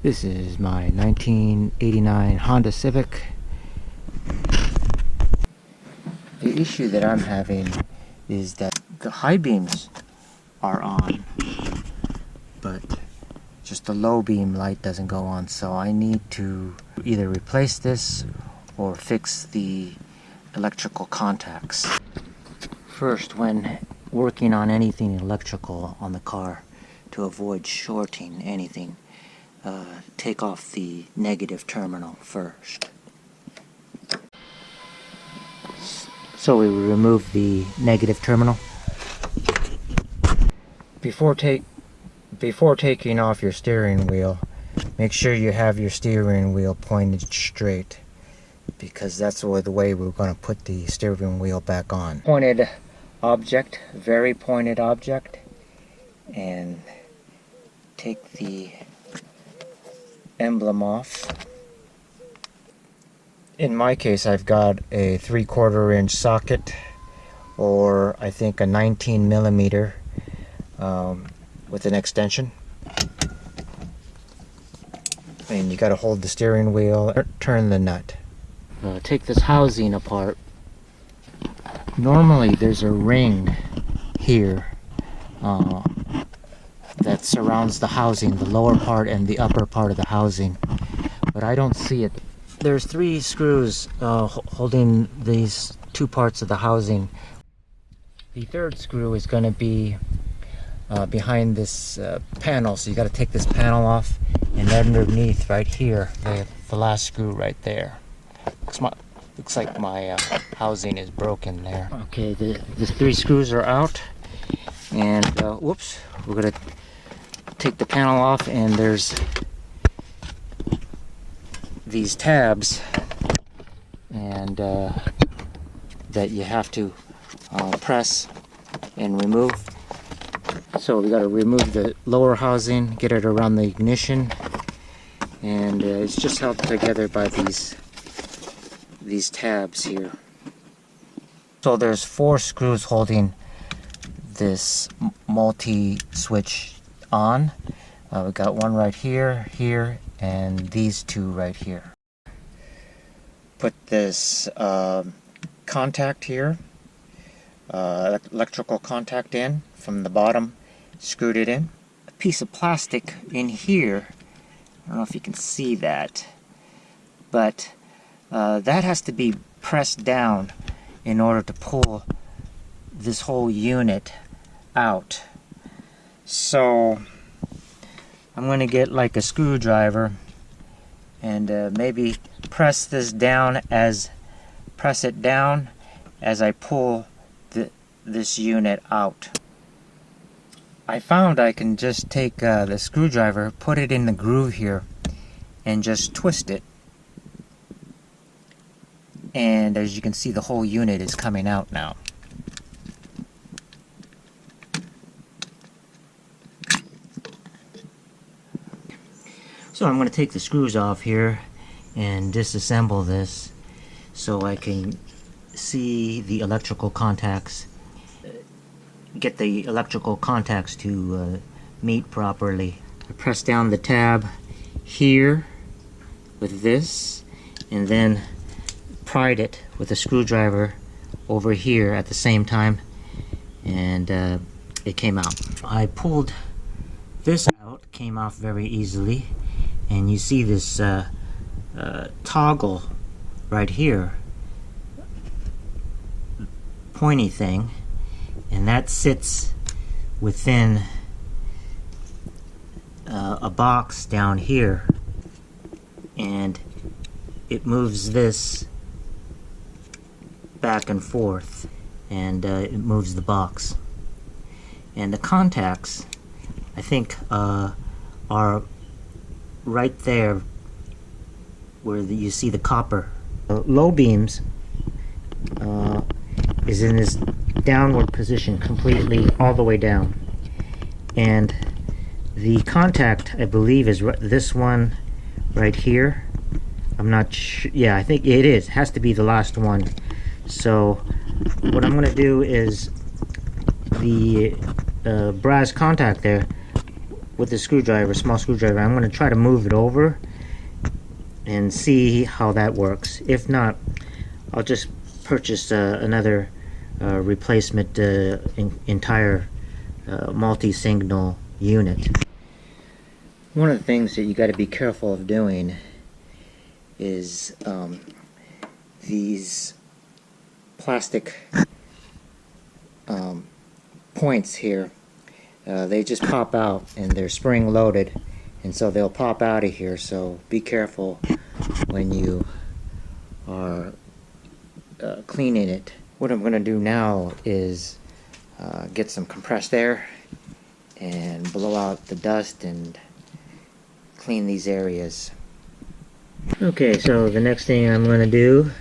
This is my 1989 Honda Civic. The issue that I'm having is that the high beams are on, but just the low beam light doesn't go on, so I need to either replace this or fix the electrical contacts. First, when working on anything electrical on the car, to avoid shorting anything, take off the negative terminal first. So we will remove the negative terminal. Before taking off your steering wheel, make sure you have your steering wheel pointed straight, because that's the way we're going to put the steering wheel back on. Pointed object, very pointed object, and take the emblem off. In my case, I've got a 3/4 inch socket, or I think a 19 millimeter with an extension. And you got to hold the steering wheel, turn the nut. Take this housing apart. Normally there's a ring here that surrounds the housing, the lower part and the upper part of the housing, but I don't see it. There's 3 screws holding these 2 parts of the housing. The 3rd screw is going to be behind this panel, so you got to take this panel off, and underneath right here, the last screw right there. Looks like my housing is broken there. Okay, the 3 screws are out, and whoops, we're going to take the panel off, and there's these tabs, and that you have to press and remove. So we got to remove the lower housing, get it around the ignition, and it's just held together by these tabs here. So there's 4 screws holding this multi-switch on. We got one right here, here, and these 2 right here. Put this contact here, electrical contact in from the bottom, screwed it in. A piece of plastic in here, I don't know if you can see that, but that has to be pressed down in order to pull this whole unit out. So I'm going to get like a screwdriver and maybe press it down as I pull this unit out. I found I can just take the screwdriver, put it in the groove here, and just twist it. And as you can see, the whole unit is coming out now. So I'm going to take the screws off here and disassemble this so I can see the electrical contacts, get the electrical contacts to meet properly. I press down the tab here with this, and then pried it with a screwdriver over here at the same time, and it came out. I pulled this out, came off very easily, and you see this toggle right here, pointy thing, and that sits within a box down here, and it moves this back and forth, and it moves the box. And the contacts, I think, are right there where you see the copper. Low beams is in this downward position completely, all the way down, and the contact, I believe, is this one right here. I'm not sure. Yeah, I think it is. It has to be the last one. So what I'm going to do is the brass contact there, with the screwdriver, small screwdriver. I'm going to try to move it over and see how that works. If not, I'll just purchase another replacement entire multi-signal unit. One of the things that you got to be careful of doing is these plastic points here. They just pop out and they're spring loaded, and so they'll pop out of here, so be careful when you are cleaning it. What I'm going to do now is get some compressed air and blow out the dust and clean these areas. Okay, so the next thing I'm going to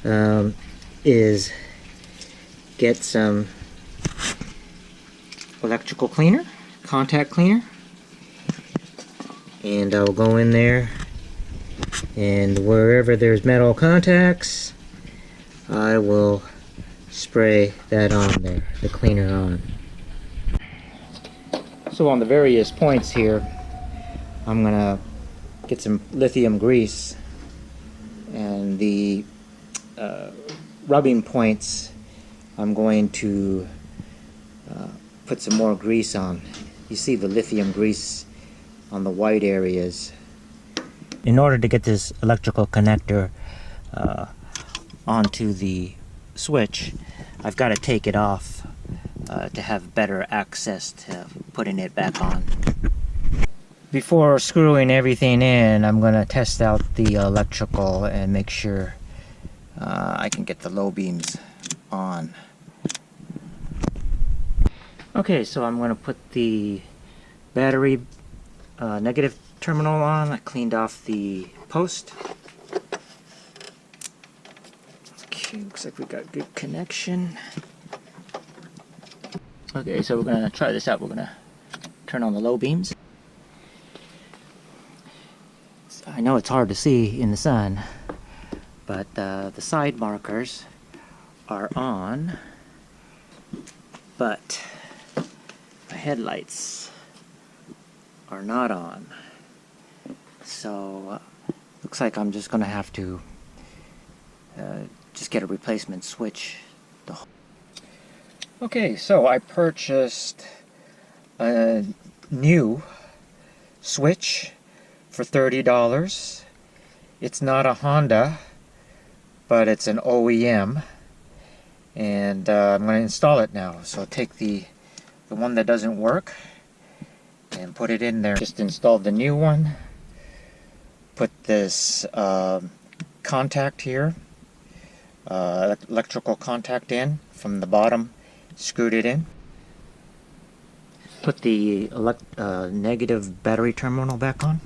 do is get some electrical cleaner, contact cleaner, and I'll go in there, and wherever there's metal contacts, I will spray that on there, the cleaner on. So on the various points here, I'm gonna get some lithium grease, and the rubbing points I'm going to put some more grease on. You see the lithium grease on the white areas. In order to get this electrical connector onto the switch, I've got to take it off to have better access to putting it back on. Before screwing everything in, I'm going to test out the electrical and make sure I can get the low beams on. Okay, so I'm going to put the battery negative terminal on. I cleaned off the post. Okay, looks like we got good connection. Okay, so we're going to try this out. We're going to turn on the low beams. I know it's hard to see in the sun, but the side markers are on, but the headlights are not on. So looks like I'm just gonna have to just get a replacement switch. Okay, so I purchased a new switch for $30. It's not a Honda, but it's an OEM, and I'm going to install it now. So I'll take the one that doesn't work and put it in there. Just installed the new one. Put this contact here, electrical contact in from the bottom, screwed it in. Put the negative battery terminal back on.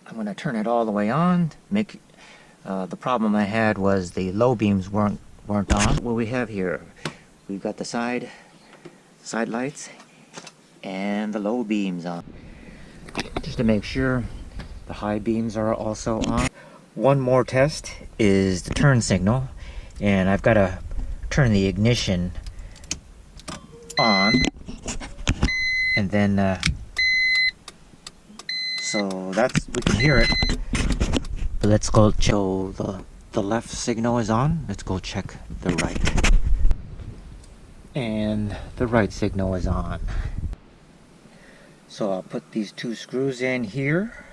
I'm going to turn it all the way on. The problem I had was the low beams weren't on. What we have here, we've got the side lights and the low beams on. Just to make sure the high beams are also on. One more test is the turn signal, and I've got to turn the ignition on, and then so that's, we can hear it. But let's go check. The left signal is on. Let's go check the right. And the right signal is on. So I'll put these two screws in here.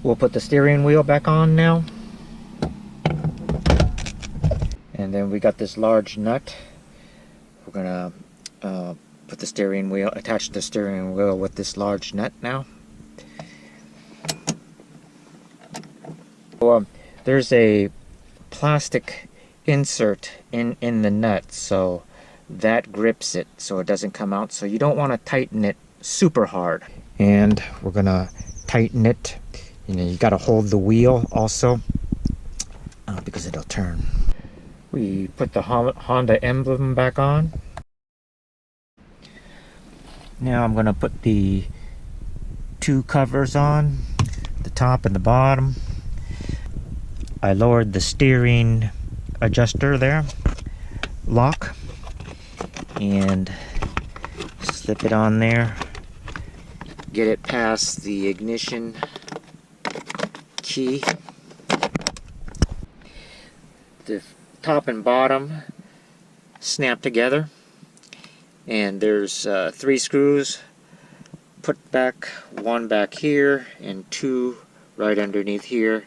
We'll put the steering wheel back on now. And then we got this large nut. We're gonna put the steering wheel, attach the steering wheel with this large nut now. So, there's a plastic insert in the nut, so that grips it so it doesn't come out. So you don't want to tighten it super hard. And we're gonna tighten it. You know, you got to hold the wheel also because it'll turn. We put the Honda emblem back on. Now I'm gonna put the two covers on, the top and the bottom. I lowered the steering adjuster there lock and slip it on there. Get it past the ignition key. The top and bottom snap together, and there's 3 screws. Put back, 1 back here and 2 right underneath here,